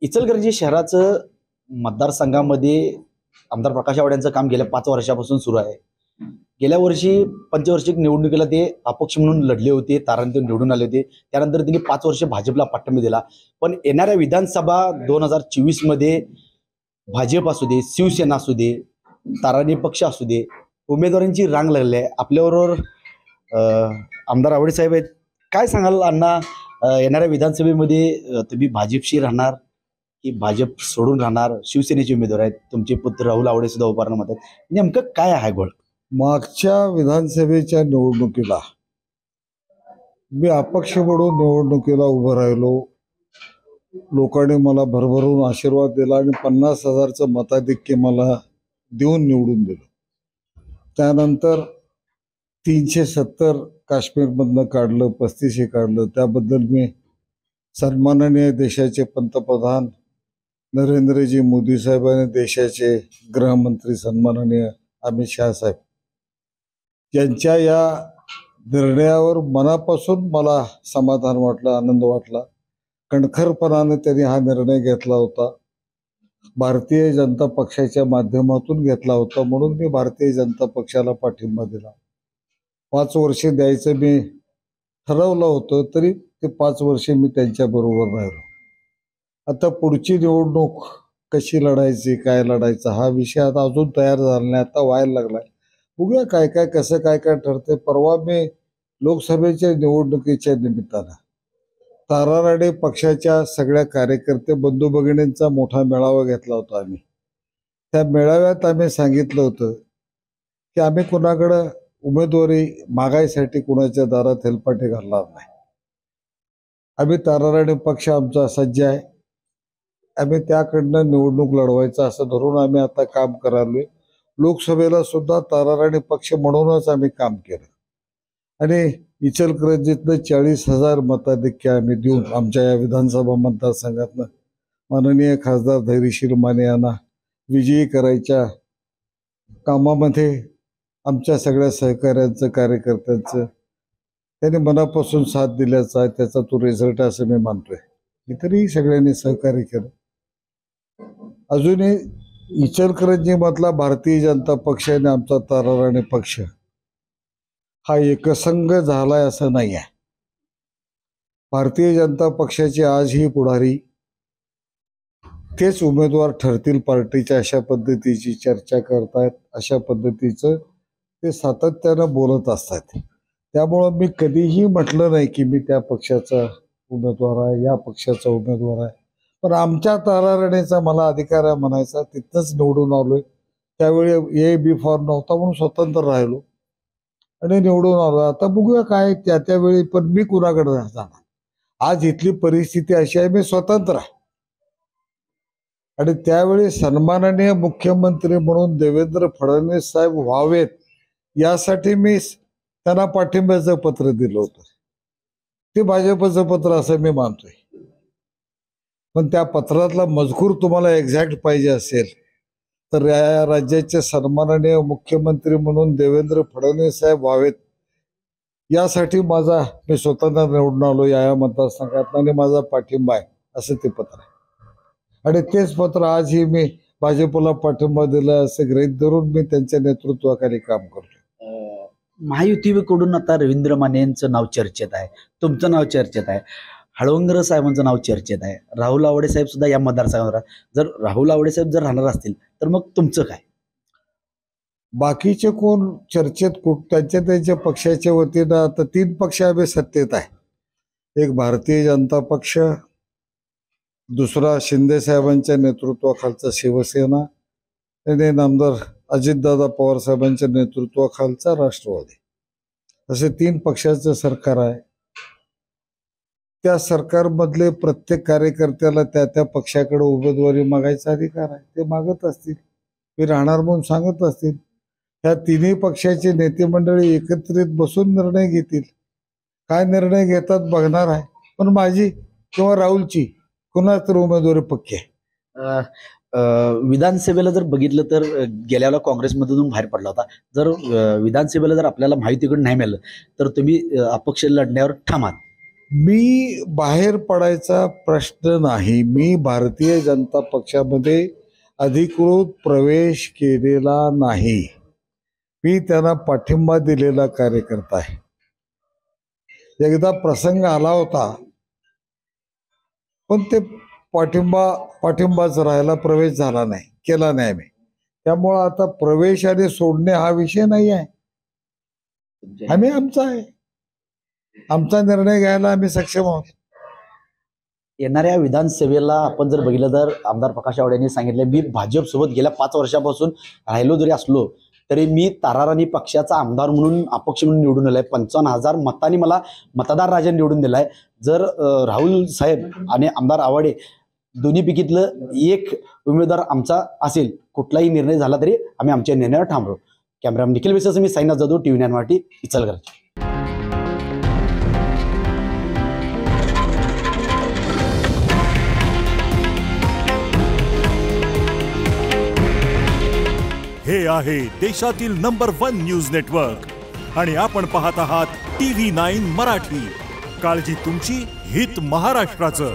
इचलकरंजी शहराचं मतदारसंघामध्ये आमदार प्रकाश आवाड यांचं काम गेल्या 5 वर्षापासून सुरू आहे. गेल्या वर्षी पंचवार्षिक निवडणुकीला ते अपक्ष म्हणून लढले होते, तारांतून निवडून आले होते. त्यानंतर त्यांनी 5 वर्ष भाजपला पाठिंबा दिला. पण येणाऱ्या विधानसभा 2024 मध्ये भाजप असू दे, शिवसेना असू दे, तारांनी पक्ष असू दे, उमेदवारांची रांग लागली आहे. आपल्याबरोबर आमदार आवडे साहेब आहेत. काय सांगाल अण्णा, येणाऱ्या विधानसभेमध्ये तुम्ही भाजपशी राहणार की भाजप सोडून राहणार? शिवसेनेचे उमेदवार आहेत, तुमचे पुत्र राहुल आवडे सुद्धा उभारणार मत आहेत. नेमकं काय आहे गोळ? मागच्या विधानसभेच्या निवडणुकीला मी अपक्ष म्हणून निवडणुकीला उभं राहिलो. लोकांनी मला भरभरून आशीर्वाद दिला आणि 50,000चं मताधिक्य मला देऊन निवडून दिलं. त्यानंतर 370 काश्मीरमधनं काढलं, 35 काढलं. त्याबद्दल मी सन्माननीय देशाचे पंतप्रधान नरेंद्रजी मोदी साहेब आणि देशाचे गृहमंत्री सन्माननीय अमित शाह साहेब यांच्या या निर्णयावर मनापासून मला समाधान वाटलं, आनंद वाटला. कणखरपणाने त्यांनी हा निर्णय घेतला होता. भारतीय जनता पक्षाच्या माध्यमातून घेतला होता, म्हणून मी भारतीय जनता पक्षाला पाठिंबा दिला. 5 वर्षे द्यायचं मी ठरवलं होतं, तरी ते 5 वर्षे मी त्यांच्याबरोबर राहिलो. आता पुढची निवडणूक कशी लढायची, काय लढायचं हा विषय आता अजून तयार झाला नाही, आता व्हायला लागलाय. बघूया काय काय कसं काय काय ठरते. परवा मी लोकसभेच्या निवडणुकीच्या निमित्तानं ताराराडे पक्षाच्या सगळ्या कार्यकर्ते बंधू भगिनींचा मोठा मेळावा घेतला होता. आम्ही त्या मेळाव्यात आम्ही सांगितलं होतं की आम्ही कुणाकडं उमेदवारी मागायसाठी कुणाच्या दारात हेलपाटे घालणार नाही. आम्ही ताराराडे पक्ष आमचा सज्ज आहे. आम्ही त्याकडनं निवडणूक लढवायचं असं धरून आम्ही आता काम करालोय. लोकसभेला सुद्धा ताराराडे पक्ष म्हणूनच आम्ही काम केलं आणि इचलकरंजीतनं 40,000 मताधिक्य आम्ही देऊन आमच्या या विधानसभा मतदारसंघातनं माननीय खासदार धैर्यशील माने यांना विजयी करायच्या कामामध्ये आमच्या सगळ्या सहकाऱ्यांचं, कार्यकर्त्यांचं त्यांनी मनापासून साथ दिल्याचा आहे. त्याचा तो रिझल्ट असं मी मानतोय. इतरही सगळ्यांनी सहकार्य केलं. अजूनही इचलकरंजीमधला भारतीय जनता पक्ष आणि आमचा ताराराणे पक्ष हा एकसंघ झालाय असं नाही आहे. भारतीय जनता पक्षाचे आजही पुढारी तेच उमेदवार ठरतील पार्टीच्या अशा पद्धतीची चर्चा करतायत, अशा पद्धतीचं ते सातत्यानं बोलत असतात. त्यामुळं मी कधीही म्हटलं नाही की मी त्या पक्षाचा उमेदवार आहे, या पक्षाचा उमेदवार आहे. पण आमच्या ताराराणेचा मला अधिकार आहे म्हणायचा. तिथंच निवडून आलोय. त्यावेळी ए बी फॉर्म नव्हता म्हणून स्वतंत्र राहिलो आणि निवडून आलो. आता बघूया काय त्यावेळी, पण मी कुणाकडे जाणार. आज इथली परिस्थिती अशी आहे, मी स्वतंत्र आहे आणि त्यावेळी सन्माननीय मुख्यमंत्री म्हणून देवेंद्र फडणवीस साहेब व्हावेत यासाठी मी त्यांना पाठिंब्याचं पत्र दिलं होतं. ते भाजपचं पत्र असं मी मानतोय. पण त्या पत्रातला मजकूर तुम्हाला एक्झॅक्ट पाहिजे असेल तर या राज्याचे सन्माननीय मुख्यमंत्री म्हणून देवेंद्र फडणवीस साहेब व्हावेत यासाठी मी स्वतंत्र निवडून आलो या मतदारसंघात आणि माझा पाठिंबा आहे असं ते पत्र आहे. आणि तेच पत्र आजही मी भाजपला पाठिंबा दिला असं गृहीत धरून मी त्यांच्या नेतृत्वाखाली काम करतो. महायुतीकडून आता रवींद्र माने यांचं नाव चर्चेत आहे, तुमचं नाव चर्चेत आहे, हळवंगर साहेबांचं नाव चर्चेत आहे, राहुल आवडे साहेब सुद्धा या मतदारसंघावर. जर राहुल आवडे साहेब जर राहणार असतील तर मग तुमचं काय? बाकीचे कोण चर्चेत त्यांच्या पक्षाच्या वतीनं आता 3 पक्ष आम्ही सत्तेत आहे. एक भारतीय जनता पक्ष, दुसरा शिंदे साहेबांच्या नेतृत्वाखालचा शिवसेना आणि नामदार अजितदादा पवार साहेबांच्या नेतृत्वाखालचा राष्ट्रवादी, असे 3 पक्षाचं सरकार आहे. त्या सरकारमधले प्रत्येक कार्यकर्त्याला त्या पक्षाकडे उमेदवारी मागायचा अधिकार आहे. ते मागत असतील, मी राहणार म्हणून सांगत असतील. ह्या 3ही पक्षाचे नेते मंडळी एकत्रित बसून निर्णय घेतील. काय निर्णय घेतात बघणार आहे. पण माझी किंवा राहुलची कुणाच तर उमेदवारी पक्की आहे. विधानसभेला जर बघितलं तर गेल्या वेळेला काँग्रेसमधून बाहेर पडला होता. जर विधानसभेला जर आपल्याला माहितीकडून नाही मिळालं तर तुम्ही अपक्ष लढण्यावर ठाम आहात? मी बाहेर पडायचा प्रश्न नाही. मी भारतीय जनता पक्षामध्ये अधिकृत प्रवेश केलेला नाही. मी त्यांना पाठिंबा दिलेला कार्यकर्ता आहे. एकदा प्रसंग आला होता, पण ते पाठिंबाच राहायला, प्रवेश झाला नाही, केला नाही आम्ही. त्यामुळं आता प्रवेश आणि सोडणे हा विषय नाही आहे. आम्ही आमचा आहे, आमचा निर्णय घ्यायला आम्ही सक्षम आहोत. येणाऱ्या विधानसभेला आपण जर बघितलं तर आमदार प्रकाश आवाडे यांनी सांगितलं, मी भाजपसोबत गेल्या 5 वर्षापासून राहिलो जरी असलो तरी मी ताराराणी पक्षाचा आमदार म्हणून अपक्ष म्हणून निवडून आलाय. 55,000 मतांनी मला मतदार राजा निवडून दिलाय. जर राहुल साहेब आणि आमदार आवाडे दोन्हीपैकीतलं एक उमेदवार आमचा असेल, कुठलाही निर्णय झाला तरी आम्ही आमच्या निर्णयावर ठाम राहू. कॅमेरामन निखिल विसेस, मी साईनाथ जाधव, TV 9 मराठी, इचलकरंजी. हे आहे देशातील नंबर 1 न्यूज नेटवर्क आणि आपण पाहत आहात TV 9 मराठी. काळजी तुमची, हित महाराष्ट्राचं.